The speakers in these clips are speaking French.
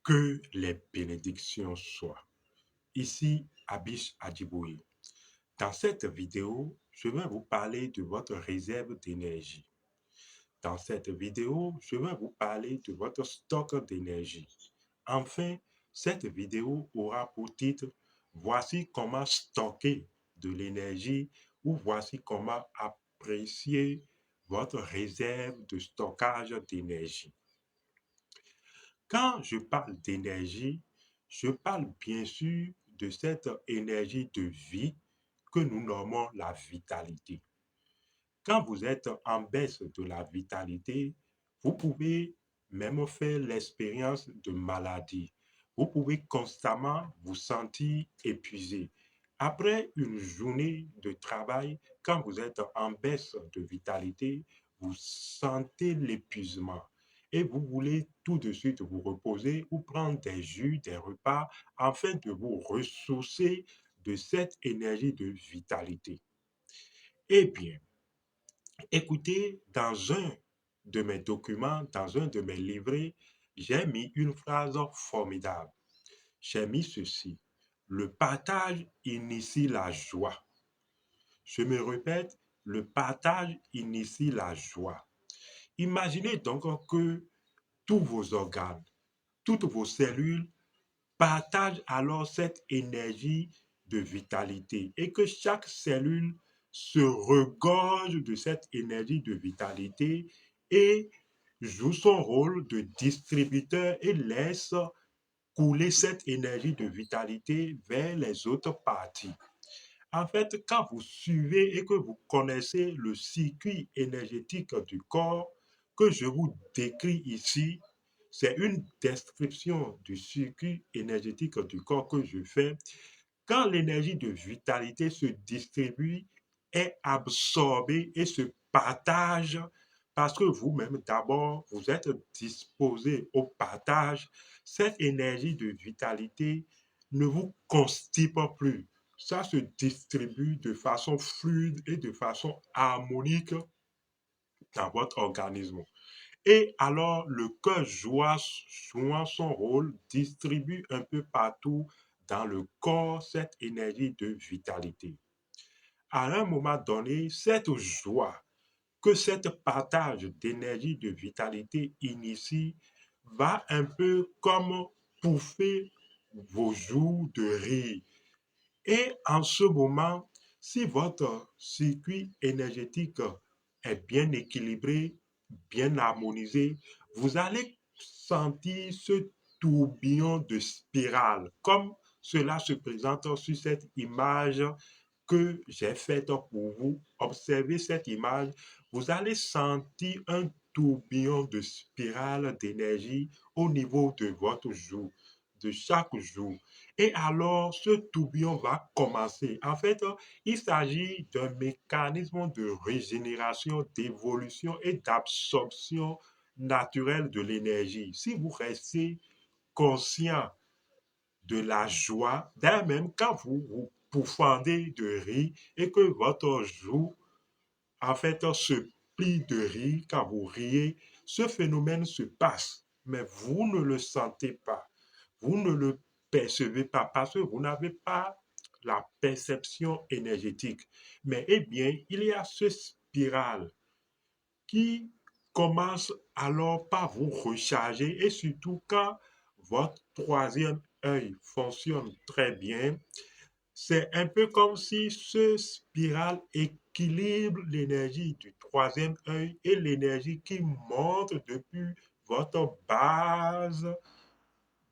Que les bénédictions soient. Ici, Abish Adjiboui. Dans cette vidéo, je vais vous parler de votre réserve d'énergie. Dans cette vidéo, je vais vous parler de votre stock d'énergie. Enfin, cette vidéo aura pour titre Voici comment stocker de l'énergie ou voici comment apprécier votre réserve de stockage d'énergie. Quand je parle d'énergie, je parle bien sûr de cette énergie de vie que nous nommons la vitalité. Quand vous êtes en baisse de la vitalité, vous pouvez même faire l'expérience de maladie. Vous pouvez constamment vous sentir épuisé. Après une journée de travail, quand vous êtes en baisse de vitalité, vous sentez l'épuisement et vous voulez tout de suite vous reposer ou prendre des jus, des repas, afin de vous ressourcer de cette énergie de vitalité. Eh bien, écoutez, dans un de mes documents, dans un de mes livrets, j'ai mis une phrase formidable. J'ai mis ceci. Le partage initie la joie. Je me répète, le partage initie la joie. Imaginez donc que tous vos organes, toutes vos cellules partagent alors cette énergie de vitalité et que chaque cellule se regorge de cette énergie de vitalité et joue son rôle de distributeur et laisse couler cette énergie de vitalité vers les autres parties. En fait, quand vous suivez et que vous connaissez le circuit énergétique du corps que je vous décris ici, c'est une description du circuit énergétique du corps que je fais. Quand l'énergie de vitalité se distribue, est absorbée et se partage parce que vous-même, d'abord, vous êtes disposé au partage, cette énergie de vitalité ne vous constipe plus. Ça se distribue de façon fluide et de façon harmonique dans votre organisme. Et alors, le cœur jouant son rôle, distribue un peu partout dans le corps cette énergie de vitalité. À un moment donné, cette joie que cette partage d'énergie de vitalité initie va un peu comme pouffer vos joues de rire. Et en ce moment, si votre circuit énergétique est bien équilibré, bien harmonisé, vous allez sentir ce tourbillon de spirale, comme cela se présente sur cette image que j'ai faite pour vous. Observez cette image, vous allez sentir un tourbillon de spirale d'énergie au niveau de votre joue, de chaque jour. Et alors, ce tourbillon va commencer. En fait, il s'agit d'un mécanisme de régénération, d'évolution et d'absorption naturelle de l'énergie. Si vous restez conscient de la joie, d'ailleurs même quand vous vous pourfendez de rire et que votre joue, en fait, se plie de rire quand vous riez, ce phénomène se passe, mais vous ne le sentez pas. Vous ne le percevez pas parce que vous n'avez pas la perception énergétique. Mais eh bien, il y a ce spirale qui commence alors par vous recharger et surtout quand votre troisième œil fonctionne très bien, c'est un peu comme si ce spirale équilibre l'énergie du troisième œil et l'énergie qui monte depuis votre base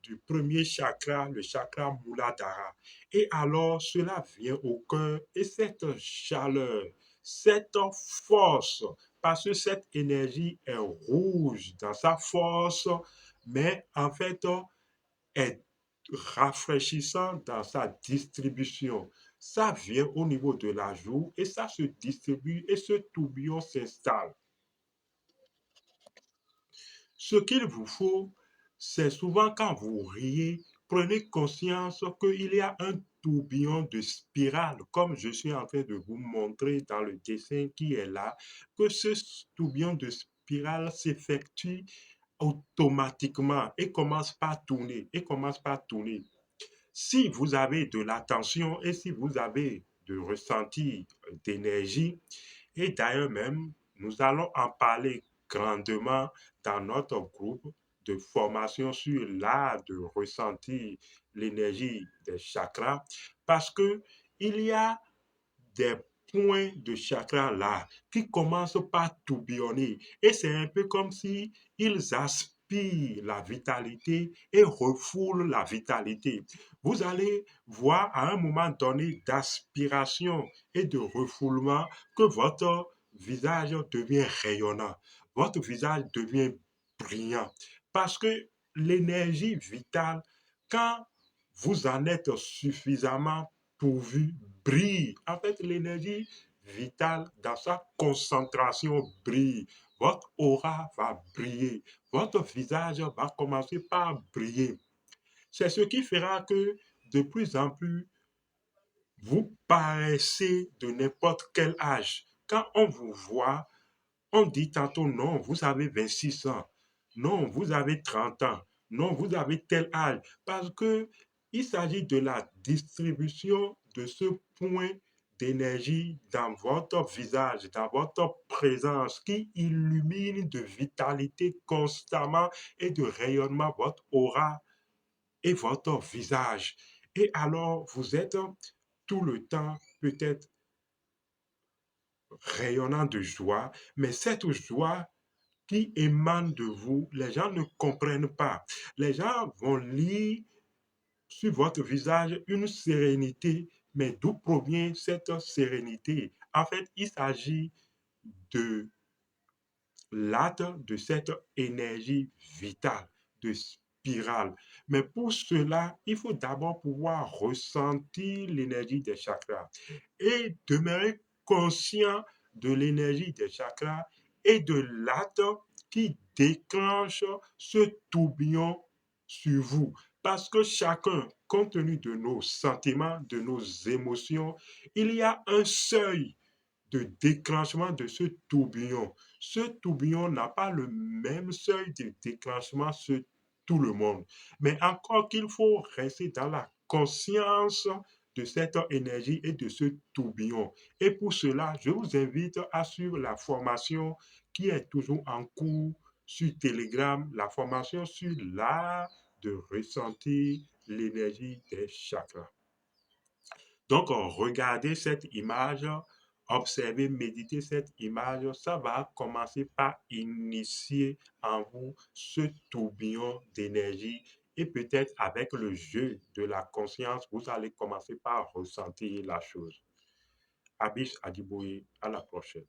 du premier chakra, le chakra Muladhara. Et alors, cela vient au cœur et cette chaleur, cette force, parce que cette énergie est rouge dans sa force, mais en fait, est rafraîchissant dans sa distribution. Ça vient au niveau de la joue et ça se distribue et ce tourbillon s'installe. Ce qu'il vous faut, c'est souvent quand vous riez, prenez conscience qu'il y a un tourbillon de spirale, comme je suis en train de vous montrer dans le dessin qui est là, que ce tourbillon de spirale s'effectue automatiquement et commence par tourner, Si vous avez de l'attention et si vous avez de ressenti d'énergie, et d'ailleurs même, nous allons en parler grandement dans notre groupe de formation sur l'art de ressentir l'énergie des chakras, parce que il y a des points de chakra là qui commencent par tourbillonner. Et c'est un peu comme si ils aspirent la vitalité et refoulent la vitalité. Vous allez voir à un moment donné d'aspiration et de refoulement que votre visage devient rayonnant, votre visage devient brillant. Parce que l'énergie vitale, quand vous en êtes suffisamment pourvu, brille. En fait, l'énergie vitale dans sa concentration brille. Votre aura va briller. Votre visage va commencer par briller. C'est ce qui fera que de plus en plus, vous paraissez de n'importe quel âge. Quand on vous voit, on dit tantôt non, vous avez 26 ans. Non, vous avez 30 ans. Non, vous avez tel âge. Parce que il s'agit de la distribution de ce point d'énergie dans votre visage, dans votre présence, qui illumine de vitalité constamment et de rayonnement votre aura et votre visage. Et alors, vous êtes tout le temps peut-être rayonnant de joie, mais cette joie qui émane de vous, les gens ne comprennent pas. Les gens vont lire sur votre visage une sérénité, mais d'où provient cette sérénité? En fait, il s'agit de l'acte de cette énergie vitale, de spirale. Mais pour cela, il faut d'abord pouvoir ressentir l'énergie des chakras et demeurer conscient de l'énergie des chakras et de l'acte qui déclenche ce tourbillon sur vous. Parce que chacun, compte tenu de nos sentiments, de nos émotions, il y a un seuil de déclenchement de ce tourbillon. Ce tourbillon n'a pas le même seuil de déclenchement sur tout le monde. Mais encore qu'il faut rester dans la conscience de cette énergie et de ce tourbillon. Et pour cela, je vous invite à suivre la formation qui est toujours en cours sur Telegram, la formation sur l'art de ressentir l'énergie des chakras. Donc, regardez cette image, observez, méditez cette image, ça va commencer par initier en vous ce tourbillon d'énergie et peut-être avec le jeu de la conscience, vous allez commencer par ressentir la chose. Abish Adiboui, à la prochaine.